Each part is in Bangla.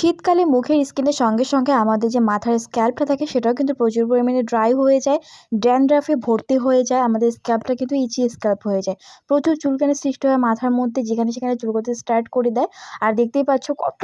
শীতকালে মুখের স্কিনের সঙ্গে সঙ্গে আমাদের যে মাথার স্ক্যাল্পটা থাকে সেটাও কিন্তু প্রচুর পরিমাণে ড্রাই হয়ে যায়, ড্যান্ড্রাফে ভর্তি হয়ে যায়, আমাদের স্ক্যাল্পটা কিন্তু ইচি স্ক্যাল্প হয়ে যায়। প্রচুর চুলকানি সৃষ্টি হয় মাথার মধ্যে, যেখানে সেখানে চুলকোতে স্টার্ট করে দেয়। আর দেখতেই পাচ্ছ কত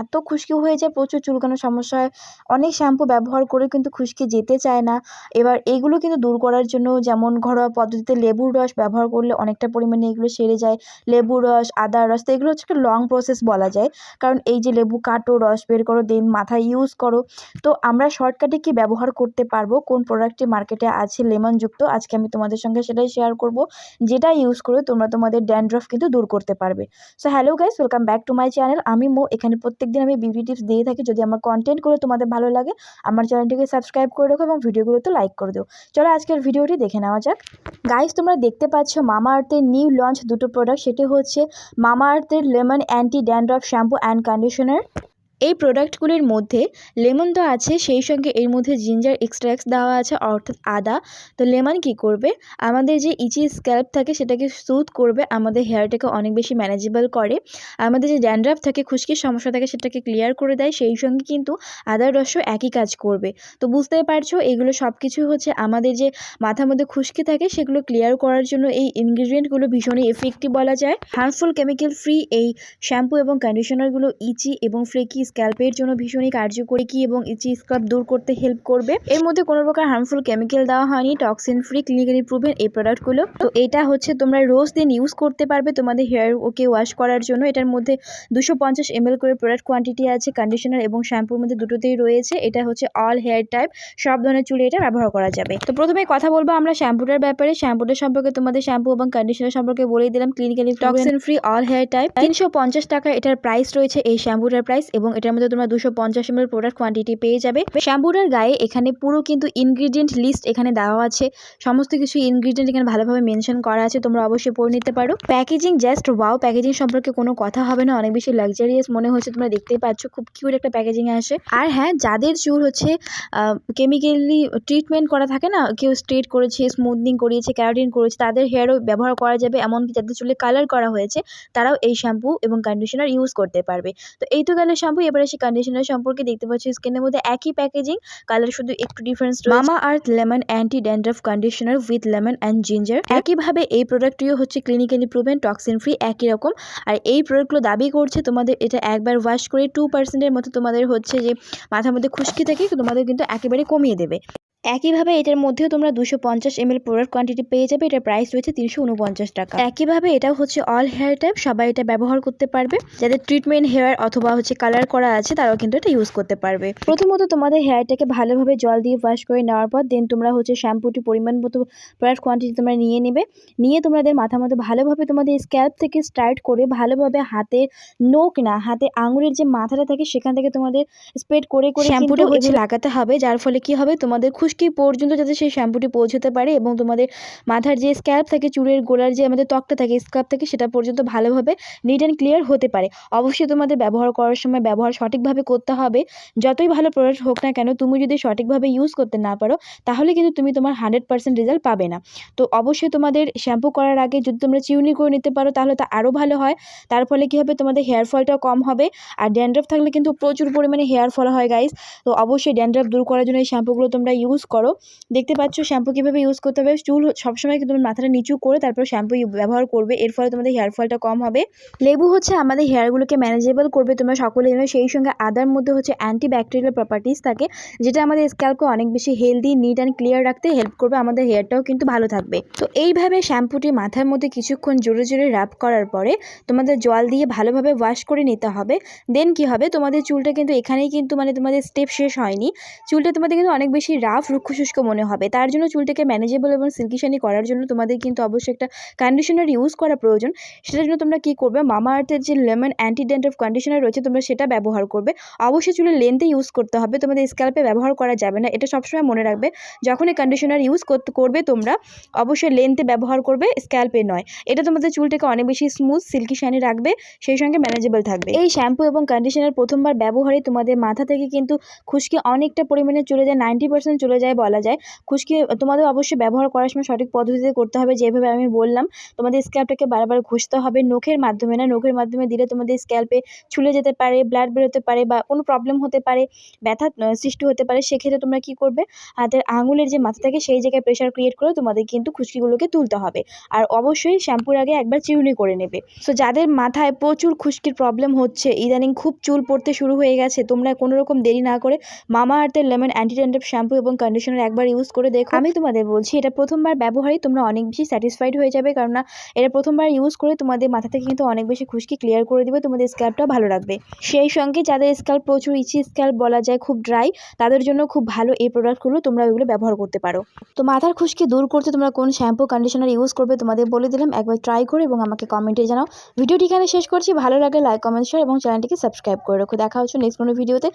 এত খুশকি হয়ে যায়, প্রচুর চুলকানোর সমস্যা হয়। অনেক শ্যাম্পু ব্যবহার করে কিন্তু খুশকি যেতে চায় না। এবার এইগুলো কিন্তু দূর করার জন্য যেমন ঘরোয়া পদ্ধতিতে লেবুর রস ব্যবহার করলে অনেকটা পরিমাণে এগুলো সেরে যায়। লেবুর রস, আদার রস, তো এগুলো হচ্ছে একটা লং প্রসেস বলা যায়। কারণ এই যে লেবু কাটো, রস বের করো, দেন মাথায় ইউজ করো। তো আমরা শর্টকাটে কি ব্যবহার করতে পারবো, কোন প্রোডাক্টটি মার্কেটে আছে লেমনযুক্ত, আজকে আমি তোমাদের সঙ্গে সেটাই শেয়ার করব, যেটা ইউজ করে তোমরা তোমাদের ড্যান্ড্রফ কিন্তু দূর করতে পারবে। So hello guys, welcome back to my channel. আমি মো। এখানে প্রত্যেকদিন আমি বিউটি টিপস দিয়ে থাকি। যদি আমার কন্টেন্টগুলো তোমাদের ভালো লাগে, আমার চ্যানেলটিকে সাবস্ক্রাইব করে রাখো এবং ভিডিওগুলোতে লাইক করে দিও। চলো আজকের ভিডিওটি দেখে নেওয়া যাক। গাইস, তোমরা দেখতে পাচ্ছ মামা আর্থের নিউ লঞ্চ দুটো প্রোডাক্ট। সেটি হচ্ছে মামা আর্থের lemon anti dandruff shampoo and conditioner. এই প্রোডাক্টগুলির মধ্যে লেমন তো আছে, সেই সঙ্গে এর মধ্যে জিঞ্জার এক্সট্রাক্টস দেওয়া আছে, অর্থাৎ আদা। তো লেমন কী করবে, আমাদের যে ইচি স্ক্যাল্প থাকে সেটাকে স্মুথ করবে, আমাদের হেয়ারটাকে অনেক বেশি ম্যানেজেবল করে, আমাদের যে ড্যান্ড্রাফ থাকে, খুশকির সমস্যা থাকে সেটাকে ক্লিয়ার করে দেয়। সেই সঙ্গে কিন্তু আদার রসও একই কাজ করবে। তো বুঝতেই পারছো, এগুলো সব কিছু হচ্ছে আমাদের যে মাথার মধ্যে খুশকি থাকে সেগুলো ক্লিয়ার করার জন্য এই ইনগ্রিডিয়েন্টগুলো ভীষণই এফেক্টিভ বলা যায়। হার্মফুল কেমিক্যাল ফ্রি এই শ্যাম্পু এবং কন্ডিশনারগুলো ইচি এবং ফ্লেকি স্ক্যাল্পের জন্য ভীষণই কার্যকরী এবং ইচি স্ক্যাল্প দূর করতে হেল্প করবে। এর মধ্যে কোনো প্রকার হার্মফুল কেমিক্যাল দেওয়া হয়নি, টক্সিন ফ্রি, ক্লিনিক্যালি প্রুভেন এই প্রোডাক্টগুলো। তো এটা হচ্ছে তোমরা রোজ দিন ইউজ করতে পারবে তোমাদের হেয়ার ওকে ওয়াশ করার জন্য। এটার মধ্যে 250 ml করে প্রোডাক্ট কোয়ান্টিটি আছে, কন্ডিশনার এবং শ্যাম্পুর মধ্যে দুটোতেই রয়েছে। এটা হচ্ছে অল হেয়ার টাইপ, সব ধরনের চুলে এটা ব্যবহার করা যাবে। তো প্রথমে কথা বলবো আমরা শ্যাম্পুটার ব্যাপারে। শ্যাম্পুটার সম্পর্কে তোমাদের শ্যাম্পু এবং কন্ডিশনার সম্পর্কে বলেই দিলাম। Clinically toxin free, all hair type, 350 টাকা এটার প্রাইস রয়েছে, এই শ্যাম্পুটার প্রাইস। এবং এটার মধ্যে তোমরা 250 ml প্রোডাক্ট কোয়ান্টিটি পেয়ে যাবে। শ্যাম্পুটার গায়ে এখানে পুরো কিন্তু ইনগ্রিডিয়েন্ট লিস্ট এখানে দেওয়া আছে, সমস্ত কিছু ইনগ্রিডিয়েন্ট এখানে ভালোভাবে মেনশন করা আছে, তোমরা অবশ্যই পড়ে নিতে পারো। প্যাকেজিং জাস্ট ওয়াও, প্যাকেজিং সম্পর্কে কোনো কথা হবে না, অনেক বেশি লাক্সারিয়াস মনে হচ্ছে, তোমরা দেখতেই পাচ্ছ খুব কিউট একটা প্যাকেজিং আসে। আর হ্যাঁ, যাদের চুল হচ্ছে কেমিক্যালি ট্রিটমেন্ট করা থাকে না, কেউ স্ট্রেট করেছে, স্মুথনিং করিয়েছে, ক্যারাটিন করেছে, তাদের হেয়ারও ব্যবহার করা যাবে। এমনকি যাদের চুলে কালার করা হয়েছে তারাও এই শ্যাম্পু এবং কন্ডিশনার ইউজ করতে পারবে। তো এই তো গেল শ্যাম্পু। এবারে সেই কন্ডিশনার সম্পর্কে দেখতে পাচ্ছি স্কিনের মধ্যে একই প্যাকেজিং, কালার শুধু একটু ডিফারেন্স রয়েছে। Mamaearth lemon anti dandruff conditioner with lemon and ginger. একইভাবে এই প্রোডাক্টটিও হচ্ছে ক্লিনিক্যালি প্রুভেন, টক্সিন ফ্রি, একই রকম। আর এই প্রোডাক্টগুলো দাবি করছে তোমাদের এটা একবার ওয়াশ করে 2% মতো তোমাদের হচ্ছে যে মাথার মধ্যে খুশকি থাকে তোমাদের কিন্তু একেবারে কমিয়ে দেবে। একইভাবে এটার মধ্যেও তোমরা 250 ml প্রোডাক্ট কোয়ান্টিটি পেয়ে যাবে, এটার প্রাইস রয়েছে 349 টাকা। একইভাবে এটাও হচ্ছে অল হেয়ার টাইপ, সবাই এটা ব্যবহার করতে পারবে। যাদের ট্রিটমেন্ট হেয়ার অথবা হচ্ছে কালার করা আছে তারাও কিন্তু এটা ইউজ করতে পারবে। প্রথমত তোমাদের হেয়ারটাকে ভালোভাবে জল দিয়ে ওয়াশ করে নেওয়ার পর দেন তোমরা হচ্ছে শ্যাম্পুটি পরিমাণ মতো প্রোডাক্ট কোয়ান্টিটি তোমরা নিয়ে নেবে। নিয়ে তোমাদের মাথার মধ্যে ভালোভাবে তোমাদের স্ক্যাল্প থেকে স্টার্ট করে ভালোভাবে হাতের নোক না, হাতে আঙুলের যে মাথাটা থাকে সেখান থেকে তোমাদের স্প্রেড করে করে শ্যাম্পুটা হচ্ছে লাগাতে হবে, যার ফলে কি হবে, তোমাদের খুশকি পর্যন্ত যাতে সেই শ্যাম্পুটি পৌঁছতে পারে এবং তোমাদের মাথার যে স্ক্যাল্প থাকে, চুলের গোড়ার যে আমাদের ত্বকটা থাকে, স্ক্যাল্প থাকে, সেটা পর্যন্ত ভালোভাবে নিট অ্যান্ড ক্লিয়ার হতে পারে। অবশ্যই তোমাদের ব্যবহার করার সময় ব্যবহার সঠিকভাবে করতে হবে। যতই ভালো প্রোডাক্ট হোক না কেন, তুমি যদি সঠিকভাবে ইউজ করতে না পারো তাহলে কিন্তু তুমি তোমার 100% রেজাল্ট পাবে না। তো অবশ্যই তোমাদের শ্যাম্পু করার আগে যদি তোমরা চিউনি করে নিতে পারো তাহলে তা আরও ভালো হয়। তার ফলে কী হবে, তোমাদের হেয়ার ফলটাও কম হবে। আর ড্যান্ড্রফ থাকলে কিন্তু প্রচুর পরিমাণে হেয়ার ফল হয় গাইস। তো অবশ্যই ড্যান্ড্রফ দূর করার জন্য এই শ্যাম্পুগুলো তোমরা ইউজ করো। দেখতে পাচ্ছ শ্যাম্পু কীভাবে ইউজ করতে হবে। চুল সবসময় কিন্তু তোমার মাথাটা নিচু করে তারপর শ্যাম্পু ব্যবহার করবে, এর ফলে তোমাদের হেয়ার ফলটা কম হবে। লেবু হচ্ছে আমাদের হেয়ারগুলোকে ম্যানেজেবল করবে, তোমরা সকলে জানো। সেই সঙ্গে আদার মধ্যে হচ্ছে অ্যান্টি ব্যাকটেরিয়াল প্রপার্টিস থাকে, যেটা আমাদের স্ক্যাল্পকে অনেক বেশি হেলদি, নিট অ্যান্ড ক্লিয়ার রাখতে হেল্প করবে, আমাদের হেয়ারটাও কিন্তু ভালো থাকবে। তো এইভাবে শ্যাম্পুটি মাথার মধ্যে কিছুক্ষণ জোরে জোরে রাব করার পরে তোমাদের জল দিয়ে ভালোভাবে ওয়াশ করে নিতে হবে। দেন কি হবে, তোমাদের চুলটা কিন্তু এখানেই কিন্তু তোমাদের স্টেপ শেষ হয়নি। চুলটা তোমাদের কিন্তু অনেক বেশি রাফ, রুক্ষ শুষ্ক মনে হবে। তার জন্য চুলটাকে ম্যানেজেবল এবং সিল্কি শাইনি করার জন্য তোমাদের কিন্তু অবশ্যই একটা কন্ডিশনার ইউজ করা প্রয়োজন। সেটার জন্য তোমরা কী করবে, মামা আর্থের যে লেমন অ্যান্টি ড্যান্ড্রফ কন্ডিশনার রয়েছে তোমরা সেটা ব্যবহার করবে। অবশ্যই চুলের লেন্থে ইউজ করতে হবে, তোমাদের স্ক্যাল্পে ব্যবহার করা যাবে না, এটা সবসময় মনে রাখবে। যখন এই কন্ডিশনার ইউজ করবে তোমরা অবশ্যই লেন্থে ব্যবহার করবে, স্ক্যাল্পে নয়। এটা তোমাদের চুলটাকে অনেক বেশি স্মুথ, সিল্কি শাইনি রাখবে, সেই সঙ্গে ম্যানেজেবল থাকবে। এই শ্যাম্পু এবং কন্ডিশনার প্রথমবার ব্যবহারে তোমাদের মাথা থেকে কিন্তু খুশকি অনেকটা পরিমাণে চলে যায়, 90% চলে চলে যায় বলা যায়। খুশকি তোমাদের অবশ্যই ব্যবহার করার সময় সঠিক পদ্ধতিতে করতে হবে, যেভাবে আমি বললাম। তোমাদের স্ক্যাল্পটাকে বারবার ঘষতে হবে, নখের মাধ্যমে না, নখের মাধ্যমে দিলে তোমাদের স্ক্যাল্পে ছুলে যেতে পারে, ব্লাড বেরোতে পারে বা কোনো প্রবলেম হতে পারে, ব্যথা সৃষ্টি হতে পারে। সেক্ষেত্রে তোমরা কী করবে, হাতের আঙুলের যে মাথা থাকে সেই জায়গায় প্রেশার ক্রিয়েট করে তোমাদের কিন্তু খুশকিগুলোকে তুলতে হবে। আর অবশ্যই শ্যাম্পুর আগে একবার চিরুনি করে নেবে। সো যাদের মাথায় প্রচুর খুশকির প্রবলেম হচ্ছে, ইদানিং খুব চুল পড়তে শুরু হয়ে গেছে, তোমরা কোনো রকম দেরি না করে মামাআর্থের লেমন অ্যান্টি ড্যান্ড্রফ শ্যাম্পু এবং কন্ডিশনার একবার ইউজ করে দেখো। আমি তোমাদের বলছি, এটা প্রথমবার ব্যবহারেই তোমরা অনেক বেশি স্যাটিসফাইড হয়ে যাবে, কারণ এটা প্রথমবার ইউজ করে তোমাদের মাথা থেকে কিন্তু অনেক বেশি খুশকি ক্লিয়ার করে দিবে, তোমাদের স্ক্যাল্পটাও ভালো রাখবে। সেই সঙ্গে যাদের স্ক্যাল্প প্রচুর ইচি স্ক্যাল্প বলা যায়, খুব ড্রাই, তাদের জন্য খুব ভালো এই প্রোডাক্টগুলো, তোমরা ওইগুলো ব্যবহার করতে পারো। তো মাথার খুশকি দূর করতে তোমরা কোন শ্যাম্পু কন্ডিশনার ইউজ করবে তোমাদের বলে দিলাম, একবার ট্রাই করো এবং আমাকে কমেন্টে জানাও। ভিডিওটি এখানে শেষ করছি, ভালো লাগলে লাইক, কমেন্ট, শেয়ার এবং চ্যানেলটিকে সাবস্ক্রাইব করে রাখো। দেখা হচ্ছে নেক্সট কোনো ভিডিওতে।